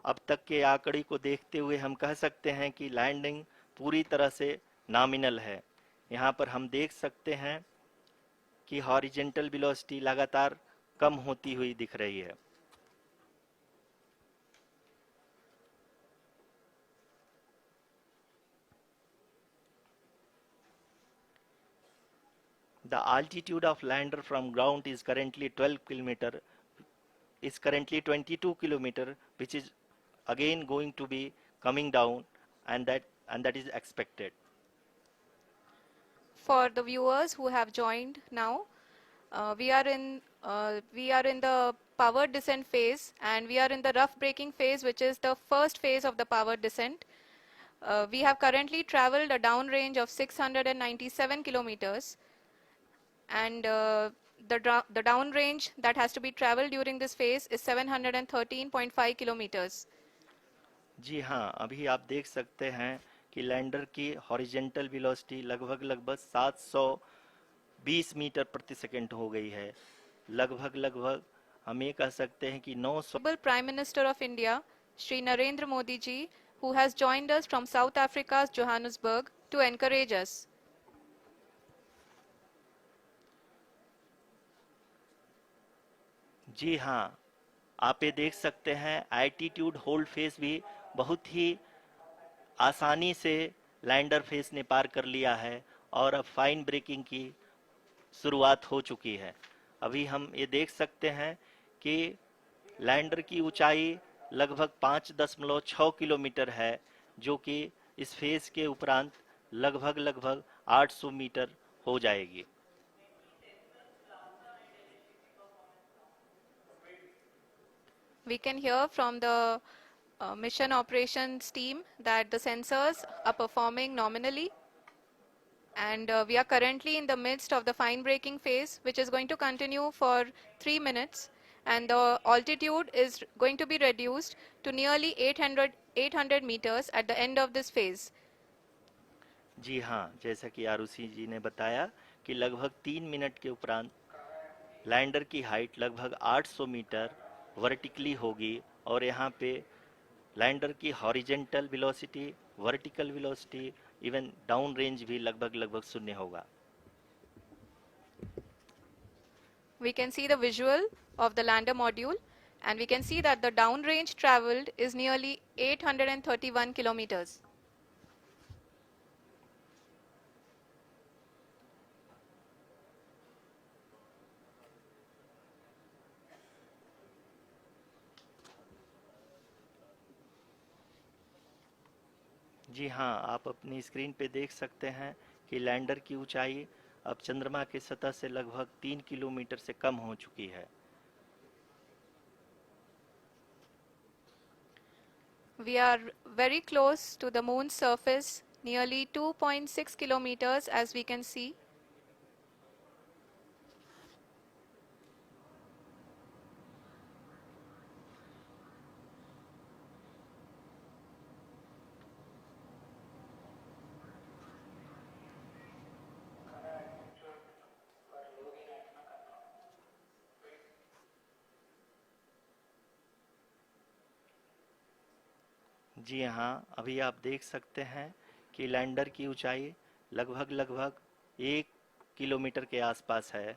अब तक के आंकड़े को देखते हुए हम कह सकते हैं कि लैंडिंग पूरी तरह से नॉमिनल है। यहाँ पर हम देख सकते हैं कि हॉरिजेंटल वेलोसिटी लगातार कम होती हुई दिख रही है। The altitude of lander from ground is currently 22 kilometer, which is again going to be coming down, and that is expected. For the viewers who have joined now, we are in the power descent phase, and we are in the rough braking phase, which is the first phase of the power descent. We have currently traveled a downrange of 697 kilometers, and the downrange that has to be traveled during this phase is 713.5 kilometers. जी हाँ, अभी आप देख सकते हैं कि lander की horizontal velocity लगभग 720 metre प्रति सेकंड हो गई है। लगभग हम ये कह सकते हैं कि 900। Prime Minister of India, Shri Narendra Modi ji, who has joined us from South Africa's Johannesburg to encourage us. जी हाँ, आप ये देख सकते हैं एल्टीट्यूड होल्ड फेस भी बहुत ही आसानी से लैंडर फेस ने पार कर लिया है और अब फाइन ब्रेकिंग की शुरुआत हो चुकी है। अभी हम ये देख सकते हैं कि लैंडर की ऊंचाई लगभग 5.6 किलोमीटर है, जो कि इस फेज के उपरांत लगभग 800 मीटर हो जाएगी। We can hear from the mission operations team that the sensors are performing nominally, and we are currently in the midst of the fine braking phase, which is going to continue for 3 minutes, and the altitude is going to be reduced to nearly 800 meters at the end of this phase. जी हाँ, जैसा कि आरुषि जी ने बताया कि लगभग 3 minute के उपरांत lander की हाइट लगभग 800 मीटर वर्टिकली होगी और यहाँ पे लैंडर की horizontal velocity, vertical velocity, even down range भी लगभग शून्य होगा। We can see the visual of the lander module, and we can see that the downrange traveled is nearly 831 kilometers. जी हाँ, आप अपनी स्क्रीन पे देख सकते हैं कि लैंडर की ऊंचाई अब चंद्रमा की सतह से लगभग 3 किलोमीटर से कम हो चुकी है। We are very close to the moon's surface, nearly 2.6 kilometers as we can see. जी हाँ, अभी आप देख सकते हैं कि लैंडर की ऊंचाई लगभग 1 किलोमीटर के आसपास है।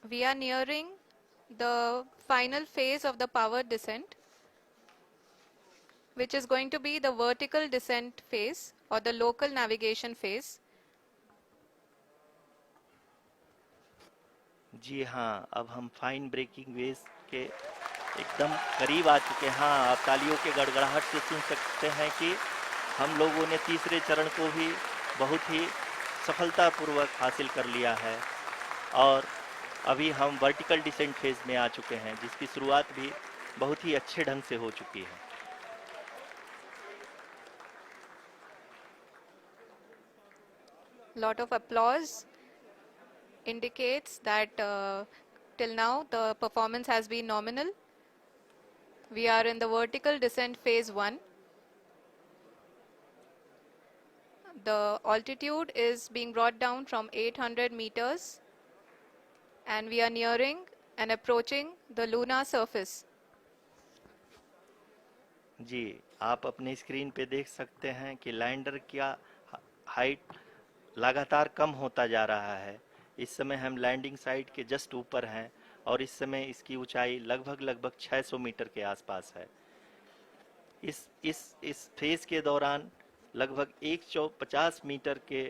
We are nearing the final phase of the power descent, which is going to be the vertical descent phase or the local navigation phase. जी हाँ, अब हम फाइन ब्रेकिंग वेव के एकदम करीब आ चुके हैं। हाँ, आप तालियों के गड़गड़ाहट से सुन सकते हैं कि हम लोगों ने तीसरे चरण को भी बहुत ही सफलतापूर्वक हासिल कर लिया है और अभी हम वर्टिकल डिसेंट फेज में आ चुके हैं, जिसकी शुरुआत भी बहुत ही अच्छे ढंग से हो चुकी है। Lot of applause indicates that till now the performance has been nominal. We are in the vertical descent phase 1. The altitude is being brought down from 800 meters and we are nearing and approaching the lunar surface. जी, आप अपने screen पे देख सकते हैं कि lander का height लगातार कम होता जा रहा है। इस समय हम लैंडिंग साइट के जस्ट ऊपर हैं और इस समय इसकी ऊंचाई लगभग 600 मीटर के आसपास है। इस फेज के दौरान लगभग 150 मीटर के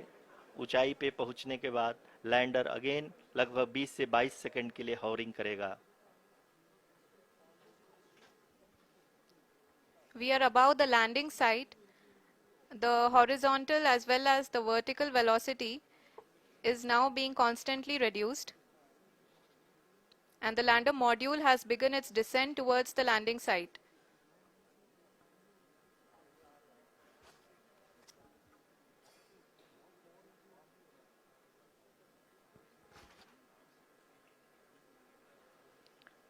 ऊंचाई पे पहुंचने के बाद लैंडर अगेन लगभग 20 से 22 सेकंड के लिए हॉवरिंग करेगा। We are above the landing site. The horizontal as well as the vertical velocity is now being constantly reduced. And the lander module has begun its descent towards the landing site.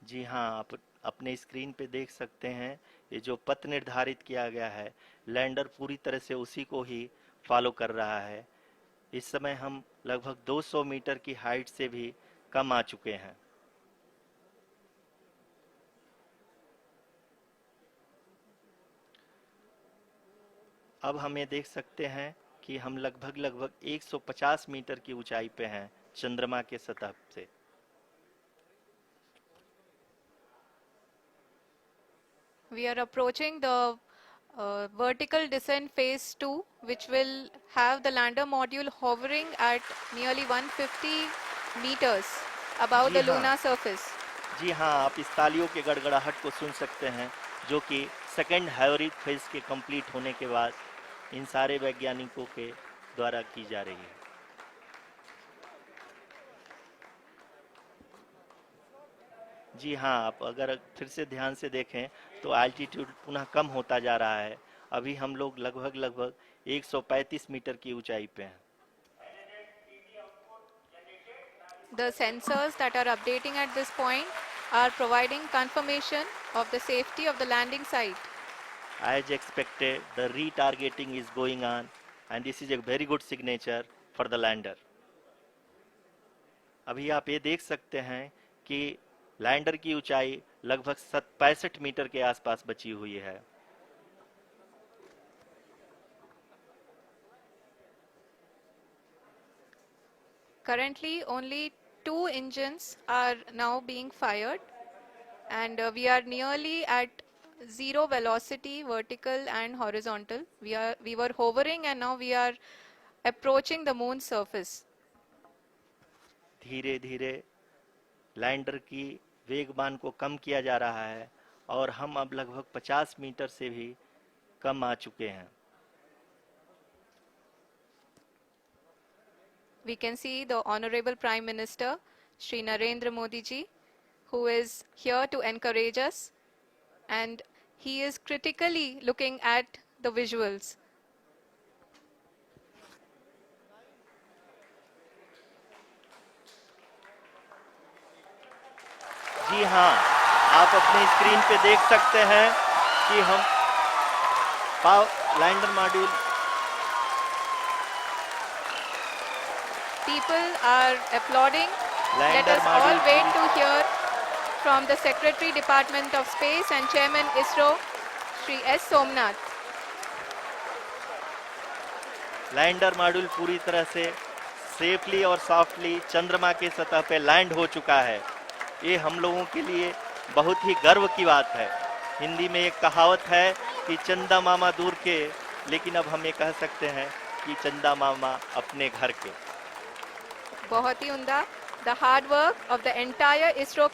जी हाँ, आप अपने screen पे देख सकते हैं ये जो पथ निर्धारित किया गया है, लैंडर पूरी तरह से उसी को ही फॉलो कर रहा है। इस समय हम लगभग 200 मीटर की हाइट से भी कम आ चुके हैं। अब हमें देख सकते हैं कि हम लगभग 150 मीटर की ऊंचाई पे हैं चंद्रमा के सतह से। We are approaching the vertical descent phase 2, which will have the lander module hovering at nearly 150 meters above ji the हाँ। lunar surface. जी हाँ, आप इस तालियों के गड़गड़ाहट को सुन सकते हैं जो कि सेकंड हाइब्रिड फेज के कंप्लीट होने के बाद इन सारे वैज्ञानिकों के द्वारा की जा रही है। जी हाँ, आप अगर फिर से ध्यान से देखें तो एल्टीट्यूड पुनः कम होता जा रहा है। अभी हम लोग लगभग 135 मीटर की ऊंचाई पे हैं। The sensors that are updating at this point are providing confirmation of the safety of the landing site. As expected, the retargeting is going on and this is a very good signature for the lander. अभी आप ये देख सकते हैं कि lander की ऊंचाई लगभग 65 मीटर के आसपास बची हुई है। Currently, only 2 engines are now being fired, and we are nearly at zero velocity, vertical and horizontal. We were hovering, and now we are approaching the moon's surface. धीरे धीरे लैंडर की वेगमान को कम किया जा रहा है और हम अब लगभग 50 मीटर से भी कम आ चुके हैं। We can see the Honorable Prime Minister, Shri Narendra Modi ji, who is here to encourage us, and he is critically looking at the visuals. जी हाँ, आप अपने स्क्रीन पे देख सकते हैं कि हम lander module People are applauding. Let lander us all module wait to hear from the Secretary Department of Space and Chairman ISRO, Shri S. Somnath. Lander module पूरी तरह से सेफली और सॉफ्टली चंद्रमा के सतह पे लैंड हो चुका है। ये हम लोगों के लिए बहुत ही गर्व की बात है। हिंदी में एक कहावत है कि चंदा मामा दूर के, लेकिन अब हम ये कह सकते हैं कि चंदा मामा अपने घर के। बहुत ही उम्दा. The hard work of the entire ISRO